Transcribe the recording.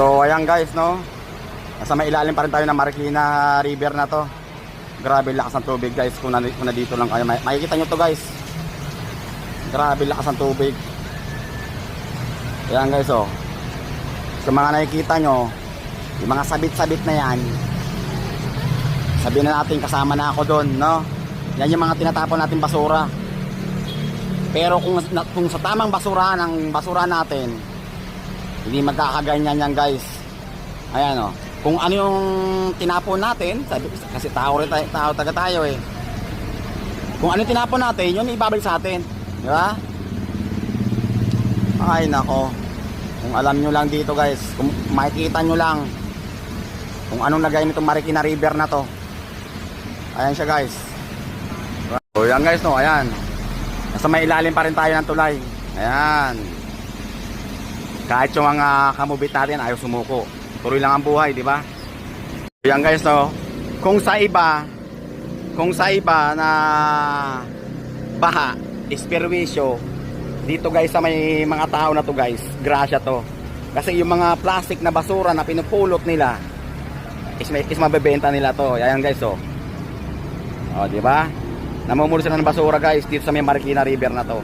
So ayan guys, no, nasa may ilalim pa rin tayo ng Marikina River na to. Grabe lakas ng tubig guys. Kung nandito lang kayo, makikita nyo to guys. Grabe lakas ng tubig. Ayan guys, oh. So mga nakikita nyo, yung mga sabit-sabit na yan, sabihin na natin kasama na ako doon, no. Yan yung mga tinatapon natin basura. Pero kung sa tamang basura ng basura natin, hindi magkakaganyan yan guys. Ayan, oh. Kung ano yung tinapon natin, kasi tao taga tayo eh. Kung ano yung tinapon natin, yun ibabalik sa atin. Di ba? Ay nako. Kung alam nyo lang dito guys, kung makikita nyo lang kung anong lagay nitong Marikina River na to. Ayan siya guys. So yan guys, no, ayan. Nasa may ilalim pa rin tayo ng tulay. Ayan. Kahit yung mga kamubit natin ayaw sumuko. Tuloy lang ang buhay, di ba? Yan guys, no. Kung sa iba na baha, isperwisyo, dito guys sa may mga tao na to guys, grasya to. Kasi yung mga plastic na basura na pinupulot nila is mabebenta nila to. Yan guys, oh. Oh, di ba? Namumulo sila ng basura guys dito sa may Marikina River na to.